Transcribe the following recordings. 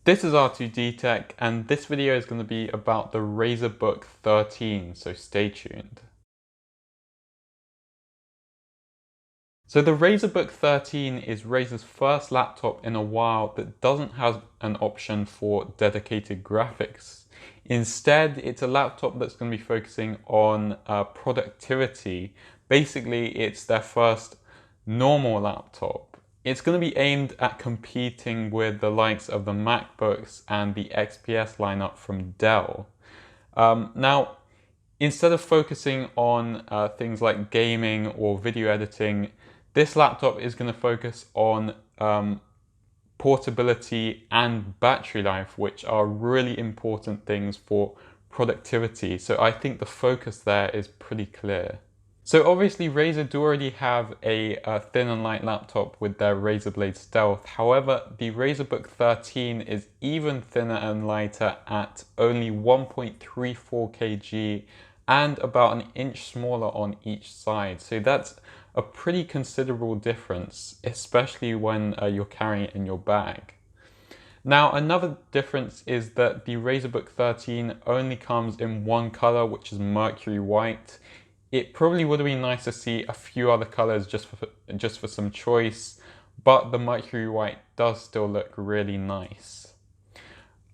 This is R2D Tech, and this video is going to be about the Razer Book 13, so stay tuned. So the Razer Book 13 is Razer's first laptop in a while that doesn't have an option for dedicated graphics. Instead, it's a laptop that's going to be focusing on productivity. Basically, it's their first normal laptop. It's going to be aimed at competing with the likes of the MacBooks and the XPS lineup from Dell. Now, instead of focusing on things like gaming or video editing, this laptop is going to focus on portability and battery life, which are really important things for productivity. So I think the focus there is pretty clear. So obviously Razer do already have a thin and light laptop with their Razer Blade Stealth. However, the Razer Book 13 is even thinner and lighter at only 1.34 kg and about an inch smaller on each side. So that's a pretty considerable difference, especially when you're carrying it in your bag. Now, another difference is that the Razer Book 13 only comes in one color, which is mercury white. It probably would have been nice to see a few other colors just for some choice, but the mercury white does still look really nice.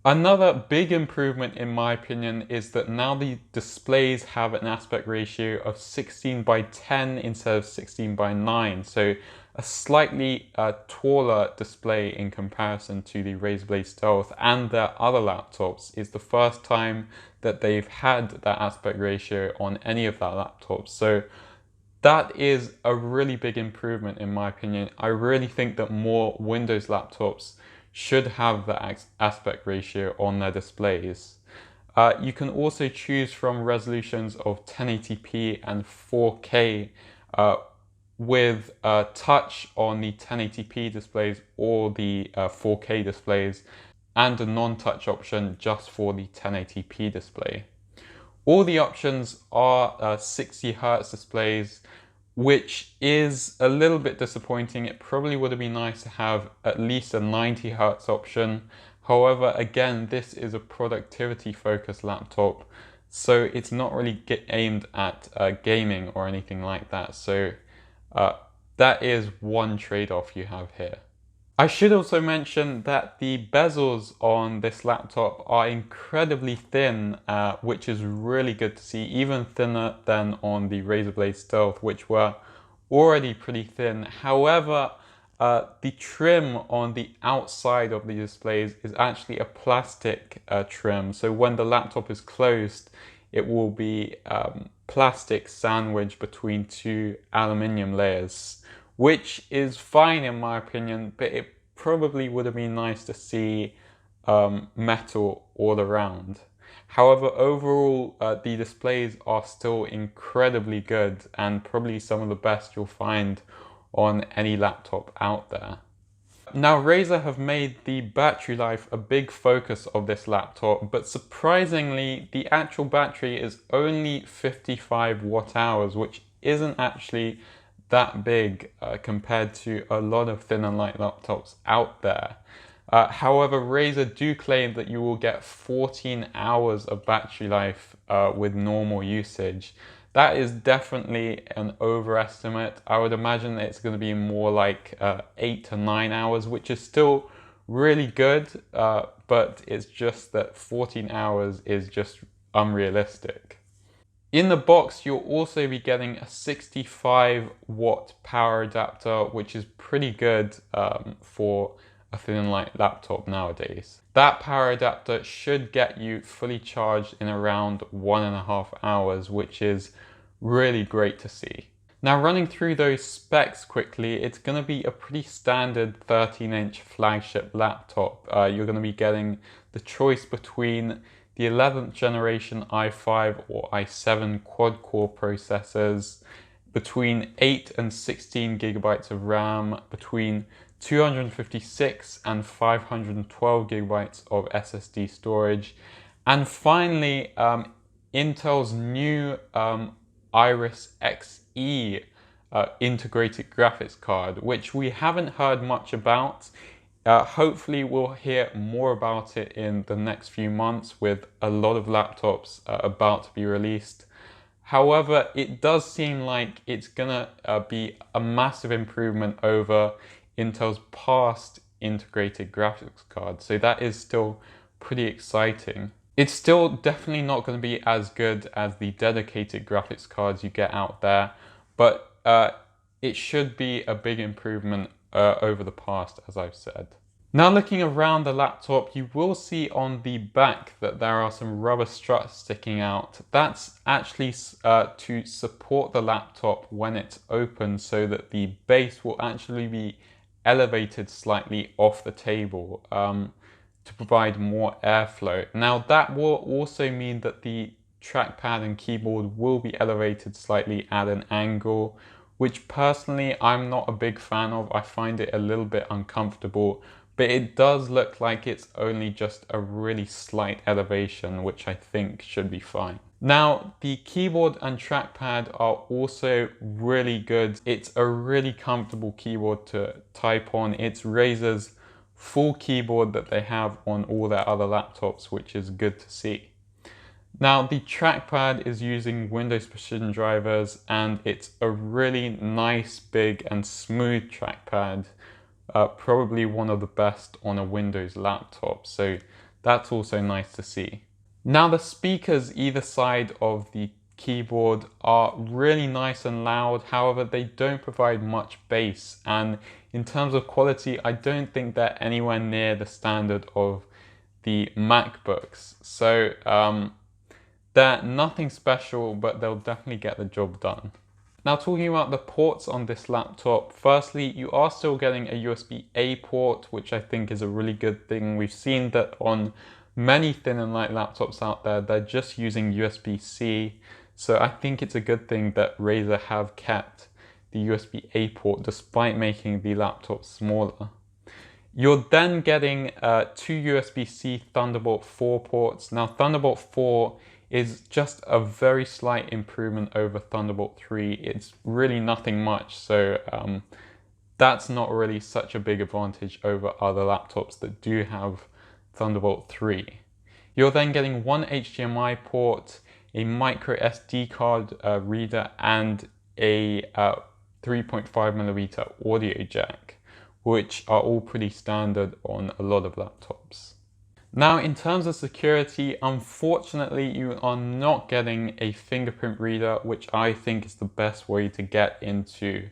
Another big improvement in my opinion is that now the displays have an aspect ratio of 16:10 instead of 16:9, so a slightly taller display in comparison to the Razer Blade Stealth and their other laptops. Is the first time that they've had that aspect ratio on any of their laptops. So that is a really big improvement in my opinion. I really think that more Windows laptops should have the aspect ratio on their displays. You can also choose from resolutions of 1080p and 4K with touch on the 1080p displays or the 4K displays, and a non-touch option just for the 1080p display. All the options are 60 Hz displays, which is a little bit disappointing. It probably would have been nice to have at least a 90 Hz option. However, again, this is a productivity focused laptop, so it's not really aimed at gaming or anything like that. So that is one trade-off you have here. I should also mention that the bezels on this laptop are incredibly thin, which is really good to see, even thinner than on the Razer Blade Stealth, which were already pretty thin. However, the trim on the outside of the displays is actually a plastic trim. So when the laptop is closed, it will be plastic sandwiched between two aluminium layers, which is fine in my opinion, but it probably would have been nice to see metal all around. However, overall, the displays are still incredibly good and probably some of the best you'll find on any laptop out there. Now, Razer have made the battery life a big focus of this laptop, but surprisingly, the actual battery is only 55 watt hours, which isn't actually that big compared to a lot of thin and light laptops out there. However, Razer do claim that you will get 14 hours of battery life with normal usage. That is definitely an overestimate. I would imagine that it's going to be more like 8 to 9 hours, which is still really good, but it's just that 14 hours is just unrealistic. In the box, you'll also be getting a 65 watt power adapter, which is pretty good for a thin and light laptop nowadays. That power adapter should get you fully charged in around 1.5 hours, which is really great to see. Now, running through those specs quickly, it's going to be a pretty standard 13-inch flagship laptop. You're going to be getting the choice between the 11th generation i5 or i7 quad-core processors, between 8 and 16 gigabytes of RAM, between 256 and 512 gigabytes of SSD storage, and finally Intel's new Iris Xe integrated graphics card, which we haven't heard much about. Hopefully we'll hear more about it in the next few months with a lot of laptops about to be released. However, it does seem like it's gonna be a massive improvement over Intel's past integrated graphics card. So that is still pretty exciting. It's still definitely not going to be as good as the dedicated graphics cards you get out there, but it should be a big improvement over the past, as I've said. Now looking around the laptop, you will see on the back that there are some rubber struts sticking out. That's actually to support the laptop when it's open so that the base will actually be elevated slightly off the table to provide more airflow. Now that will also mean that the trackpad and keyboard will be elevated slightly at an angle, which personally I'm not a big fan of. I find it a little bit uncomfortable, but it does look like it's only just a really slight elevation, which I think should be fine. Now, the keyboard and trackpad are also really good. It's a really comfortable keyboard to type on. It's Razer's full keyboard that they have on all their other laptops, which is good to see. Now, the trackpad is using Windows Precision drivers, and it's a really nice, big and smooth trackpad. Probably one of the best on a Windows laptop, so that's also nice to see. Now the speakers either side of the keyboard are really nice and loud, however they don't provide much bass, and in terms of quality I don't think they're anywhere near the standard of the MacBooks. So they're nothing special, but they'll definitely get the job done. Now talking about the ports on this laptop, firstly, you are still getting a USB-A port, which I think is a really good thing. We've seen that on many thin and light laptops out there, they're just using USB-C. So I think it's a good thing that Razer have kept the USB-A port despite making the laptop smaller. You're then getting two USB-C Thunderbolt 4 ports. Now Thunderbolt 4 is just a very slight improvement over Thunderbolt 3. It's really nothing much, so that's not really such a big advantage over other laptops that do have Thunderbolt 3. You're then getting one HDMI port, a micro SD card reader, and a 3.5mm audio jack, which are all pretty standard on a lot of laptops. Now in terms of security, unfortunately you are not getting a fingerprint reader, which I think is the best way to get into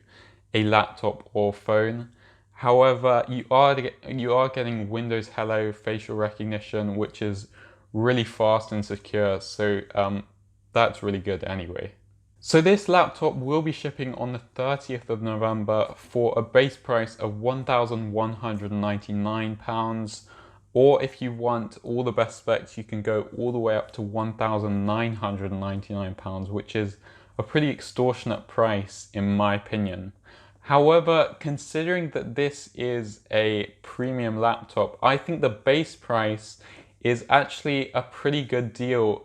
a laptop or phone. However, you are getting Windows Hello facial recognition, which is really fast and secure, so that's really good anyway. So this laptop will be shipping on the 30th of November for a base price of £1,199. Or if you want all the best specs, you can go all the way up to £1,999, which is a pretty extortionate price in my opinion. However, considering that this is a premium laptop, I think the base price is actually a pretty good deal,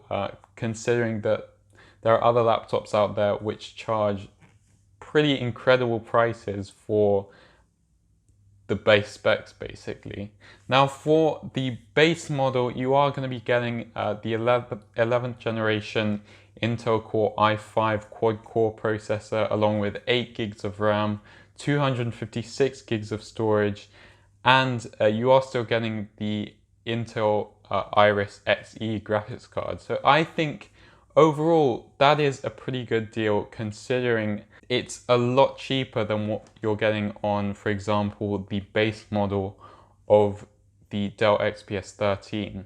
considering that there are other laptops out there which charge pretty incredible prices for the base specs basically. Now for the base model, you are going to be getting the 11th generation Intel Core i5 quad-core processor along with 8 gigs of RAM, 256 gigs of storage, and you are still getting the Intel Iris Xe graphics card. So I think overall that is a pretty good deal considering it's a lot cheaper than what you're getting on, for example, the base model of the Dell XPS 13.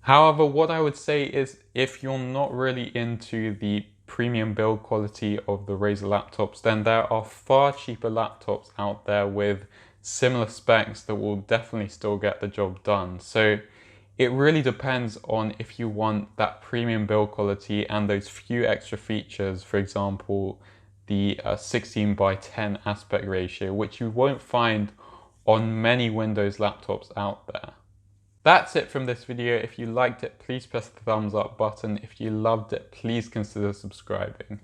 However, what I would say is if you're not really into the premium build quality of the Razer laptops, then there are far cheaper laptops out there with similar specs that will definitely still get the job done. So it really depends on if you want that premium build quality and those few extra features, for example, the 16:10 aspect ratio, which you won't find on many Windows laptops out there. That's it from this video. If you liked it, please press the thumbs up button. If you loved it, please consider subscribing.